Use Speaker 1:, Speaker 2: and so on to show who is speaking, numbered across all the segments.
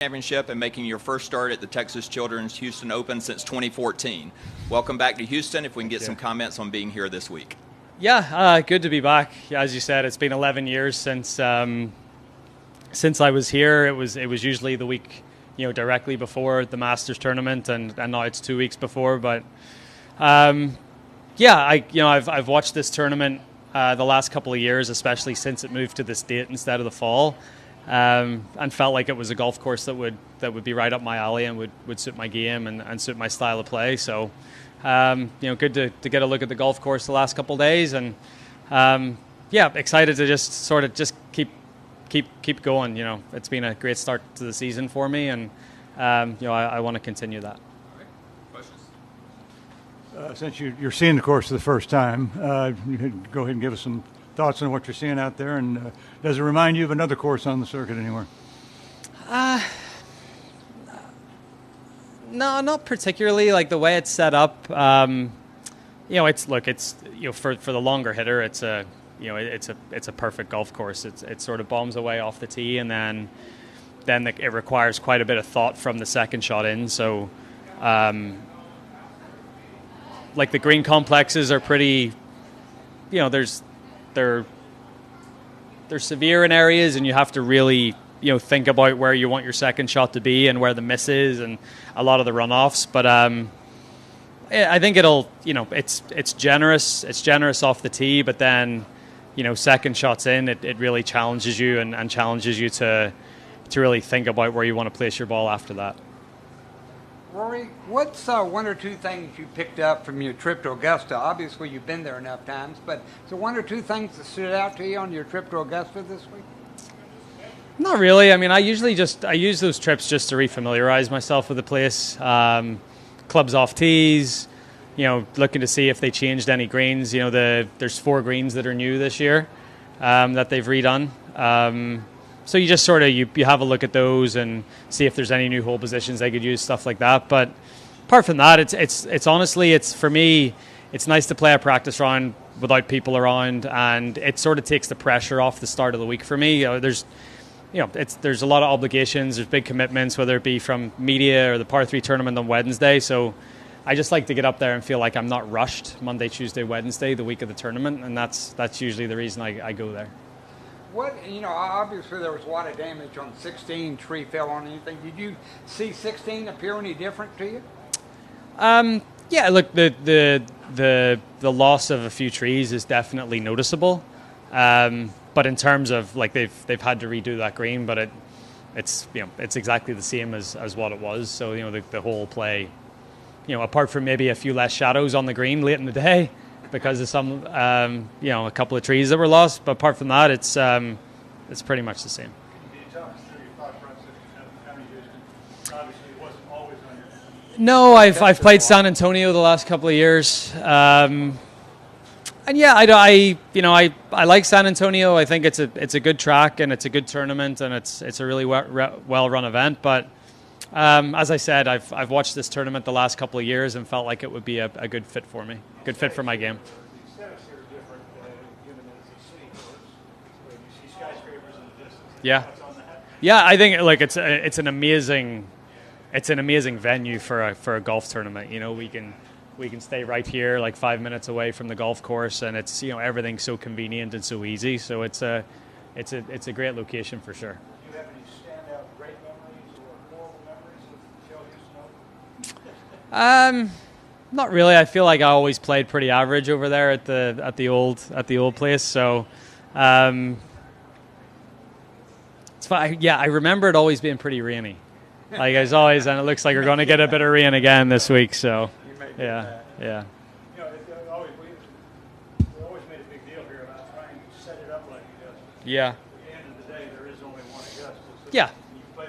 Speaker 1: Championship and making your first start at the Texas Children's Houston Open since 2014. Welcome back to Houston. If we can get some comments on being here this week.
Speaker 2: Yeah, good to be back. As you said, it's been 11 years since I was here. It was usually the week, directly before the Masters tournament, and now it's 2 weeks before. But I've watched this tournament the last couple of years, especially since it moved to this date instead of the fall. And felt like it was a golf course that would be right up my alley and would suit my game and suit my style of play. So, good to get a look at the golf course the last couple of days, and excited to just keep going. It's been a great start to the season for me, and I want to continue that.
Speaker 3: Since you're seeing the course for the first time, you could go ahead and give us some thoughts on what you're seeing out there, and does it remind you of another course on the circuit anywhere?
Speaker 2: No, not particularly. Like the way it's set up, it's for the longer hitter, it's a perfect golf course. It sort of bombs away off the tee, and then it requires quite a bit of thought from the second shot in. So, like the green complexes are pretty, they're severe in areas, and you have to really think about where you want your second shot to be and where the miss is and a lot of the runoffs. But I think it's generous off the tee, but then second shots in, it really challenges you and challenges you to really think about where you want to place your ball after that.
Speaker 4: Rory, what's one or two things you picked up from your trip to Augusta? Obviously, you've been there enough times, but is there one or two things that stood out to you on your trip to Augusta this week?
Speaker 2: Not really. I mean, I use those trips just to refamiliarize myself with the place. Clubs off tees, looking to see if they changed any greens. There's 4 greens that are new this year that they've redone. So you just you have a look at those and see if there's any new hole positions they could use, stuff like that. But apart from that, it's honestly, for me, it's nice to play a practice round without people around, and it sort of takes the pressure off the start of the week for me. There's a lot of obligations, there's big commitments, whether it be from media or the par 3 tournament on Wednesday. So I just like to get up there and feel like I'm not rushed Monday, Tuesday, Wednesday, the week of the tournament, and that's usually the reason I go there.
Speaker 4: Obviously there was a lot of damage on 16. Tree fell on anything. Did you see 16 appear any different to you?
Speaker 2: Look, the loss of a few trees is definitely noticeable. But in terms of like they've had to redo that green, but it's exactly the same as what it was. So the whole play, apart from maybe a few less shadows on the green late in the day, because of some, a couple of trees that were lost. But apart from that, it's pretty much the same.
Speaker 3: Can you tell us through your thought process how you used it? Obviously, it wasn't always on your...
Speaker 2: No, I've played San Antonio the last couple of years. And yeah, I like San Antonio. I think it's a good track, and it's a good tournament, and it's a really well-run event. But as I said, I've watched this tournament the last couple of years and felt like it would be a good fit for me, good fit for my game.
Speaker 3: The aesthetics here are different, given that it's a city course. You see skyscrapers in the distance.
Speaker 2: Yeah, I think it's an amazing venue for a golf tournament. We can stay right here, like 5 minutes away from the golf course, and it's everything's so convenient and so easy. So it's a great location for sure.
Speaker 3: Do you have any standout great memories or horrible memories of Houston Open?
Speaker 2: Not really. I feel like I always played pretty average over there at the old place. So, it's fine. Yeah, I remember it always being pretty rainy. Like as always, and it looks like we're going to get a bit of rain again this week. So, yeah.
Speaker 3: We always made a big deal here about trying to set it up like Augusta.
Speaker 2: Yeah.
Speaker 3: At the end of the day, there is only one Augusta. So
Speaker 2: Yeah.
Speaker 3: You play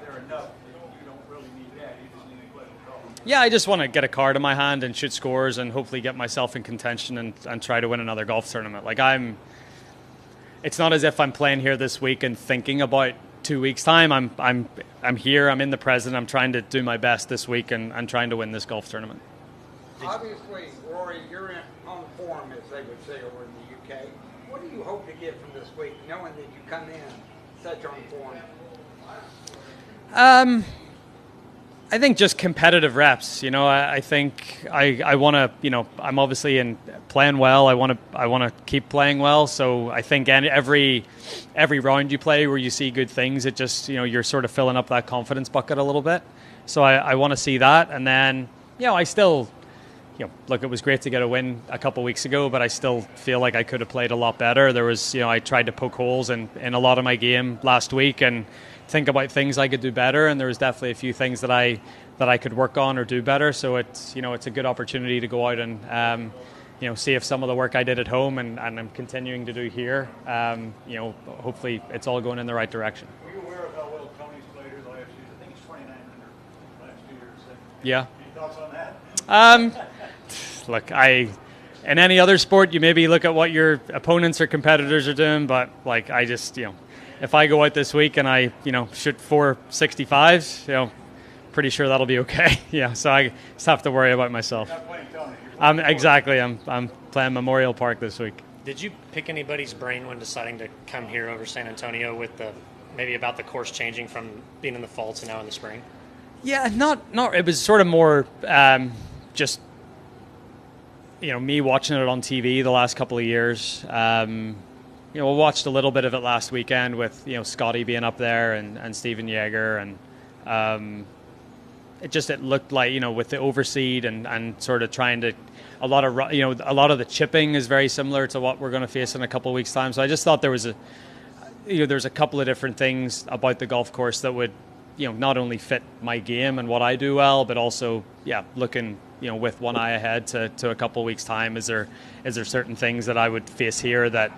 Speaker 3: there enough. You don't really need that. You just need to play the golf.
Speaker 2: Yeah, I just want to get a card in my hand and shoot scores and hopefully get myself in contention and try to win another golf tournament. Like it's not as if I'm playing here this week and thinking about 2 weeks' time. I'm here. I'm in the present. I'm trying to do my best this week and trying to win this golf tournament.
Speaker 4: Obviously, Rory, you're on form, as they would say over in the UK. What do you hope to get from this week, knowing that you come in such on form?
Speaker 2: I think just competitive reps. I think I want to. I'm obviously playing well. I want to keep playing well. So I think every round you play where you see good things, it just you're sort of filling up that confidence bucket a little bit. So I want to see that, and then I still. Look, it was great to get a win a couple weeks ago, but I still feel like I could have played a lot better. There was, I tried to poke holes in a lot of my game last week and think about things I could do better, and there was definitely a few things that I could work on or do better. So it's a good opportunity to go out and see if some of the work I did at home and I'm continuing to do here, hopefully it's all going in the right direction.
Speaker 3: Were you aware of how well Tony's played here the last year? I think he's 29 under the last 2 years.
Speaker 2: Yeah.
Speaker 3: Any thoughts on that?
Speaker 2: Look, in any other sport, you maybe look at what your opponents or competitors are doing, but like I just, if I go out this week and I, shoot 465s, pretty sure that'll be okay. Yeah, so I just have to worry about myself.
Speaker 3: You're not playing Tony.
Speaker 2: Exactly. I'm playing Memorial Park this week.
Speaker 5: Did you pick anybody's brain when deciding to come here over San Antonio with maybe about the course changing from being in the fall to now in the spring?
Speaker 2: Yeah, not. It was sort of more just me watching it on TV the last couple of years. We watched a little bit of it last weekend with Scottie being up there and Steven Yeager, and it looked like with the overseed and sort of trying to a lot of the chipping is very similar to what we're going to face in a couple of weeks' time. So I just thought there was there's a couple of different things about the golf course that would not only fit my game and what I do well, but also looking with one eye ahead to a couple of weeks' time. Is there certain things that I would face here that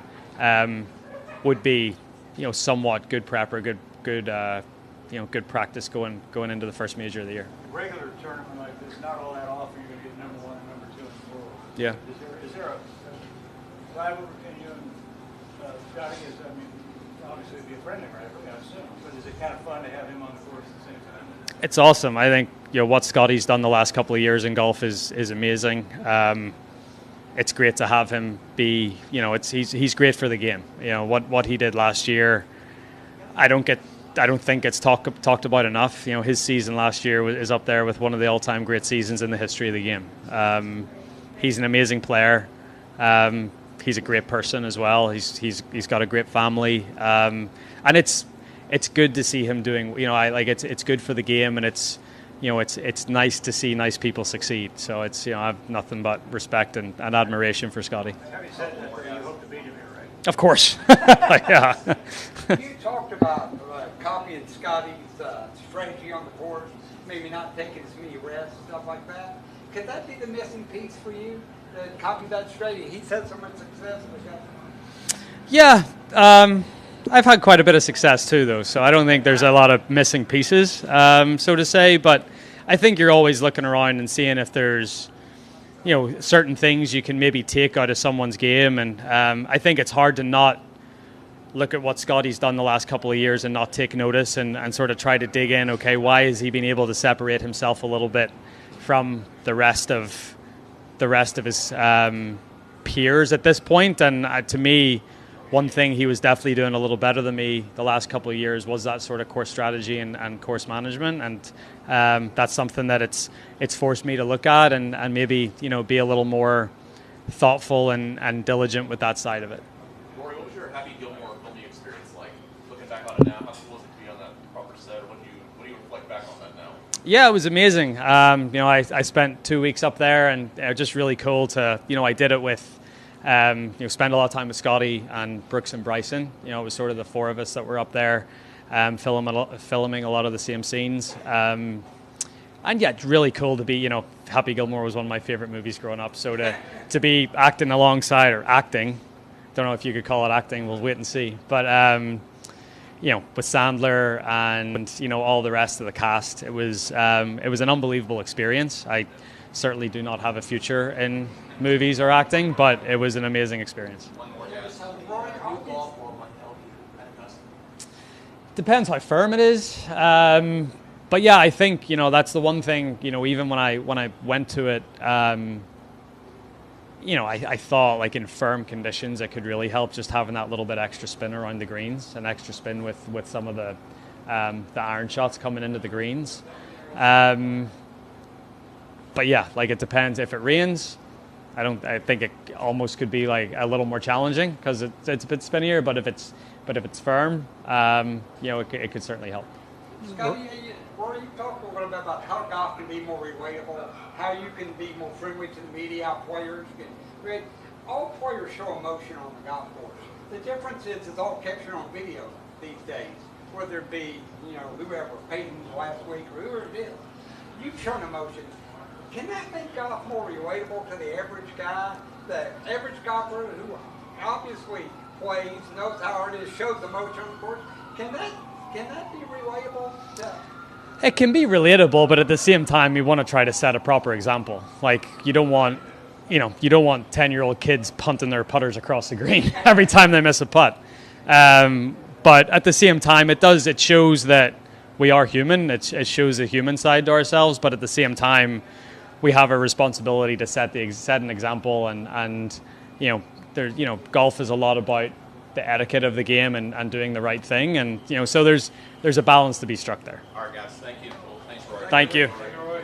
Speaker 2: would be somewhat good prep or good practice going into the first major of the year?
Speaker 3: A regular tournament like this, not all that often you're going to get number 1 and number 2 in the world.
Speaker 2: Yeah.
Speaker 3: Is there a rivalry between you and Scottie? Obviously it'd be a friendly rivalry, I assume, but is it kind of fun to have him on the course at the same time?
Speaker 2: It's awesome. I think what Scottie's done the last couple of years in golf is amazing. It's great to have him be. He's great for the game. What he did last year, I don't think it's talked about enough. His season last year is up there with one of the all-time great seasons in the history of the game. He's an amazing player. He's a great person as well. He's got a great family, and it's good to see him doing. It's good for the game, and it's nice to see nice people succeed. So I have nothing but respect and admiration for Scottie.
Speaker 3: Having said that, you hope to beat him here, right?
Speaker 2: Of course. Yeah.
Speaker 4: You talked about copying Scottie's strategy on the course, maybe not taking as many rests, stuff like that. Could that be the missing piece for you? To copy that strategy? He's had so much success with that.
Speaker 2: Yeah. I've had quite a bit of success too, though, so I don't think there's a lot of missing pieces, so to say. But I think you're always looking around and seeing if there's, certain things you can maybe take out of someone's game. And I think it's hard to not look at what Scottie's done the last couple of years and not take notice and sort of try to dig in. Okay, why has he been able to separate himself a little bit from the rest of his peers at this point? And to me, one thing he was definitely doing a little better than me the last couple of years was that sort of course strategy and course management, and that's something that it's forced me to look at and maybe be a little more thoughtful and diligent with that side of it.
Speaker 6: Rory, what was your Happy Gilmore filming experience like? Looking back on it now, how cool was it to be on that proper set? What do you reflect back on that now?
Speaker 2: Yeah, it was amazing. I spent 2 weeks up there, and just really cool to I did it with. Spend a lot of time with Scottie and Brooks and Bryson. It was sort of the four of us that were up there filming a lot of the same scenes. And yeah, it's really cool to be, Happy Gilmore was one of my favorite movies growing up. So to be acting alongside, or acting, don't know if you could call it acting, we'll wait and see. But, with Sandler and, all the rest of the cast, it was an unbelievable experience. I certainly do not have a future in movies or acting, but it was an amazing experience. Depends how firm it is, but yeah, I think that's the one thing. Even when I went to it, I thought like in firm conditions it could really help just having that little bit extra spin around the greens, an extra spin with some of the the iron shots coming into the greens. But yeah, like it depends. If it rains, I think it almost could be like a little more challenging because it's a bit spinnier. But if it's firm, it could certainly help.
Speaker 4: Scottie, Rory, you talked a little bit about how golf can be more relatable, how you can be more friendly to the media, players. All players show emotion on the golf course. The difference is it's all captured on video these days, whether it be, whoever, Peyton last week or whoever it is. You've shown emotion. Can that make golf more relatable to the average guy? The average golfer who obviously plays, knows how hard it is, shows emotion on the course. Can that be relatable to...
Speaker 2: It can be relatable, but at the same time, you want to try to set a proper example. Like, you don't want 10-year-old kids punting their putters across the green every time they miss a putt. But at the same time, it shows that we are human. It shows a human side to ourselves, but at the same time, we have a responsibility to set an example, and golf is a lot about the etiquette of the game and doing the right thing, and so there's a balance to be struck there.
Speaker 1: All right, guys. Thank you. Thanks, Rory.
Speaker 2: Thank you.
Speaker 3: Thank you, Roy.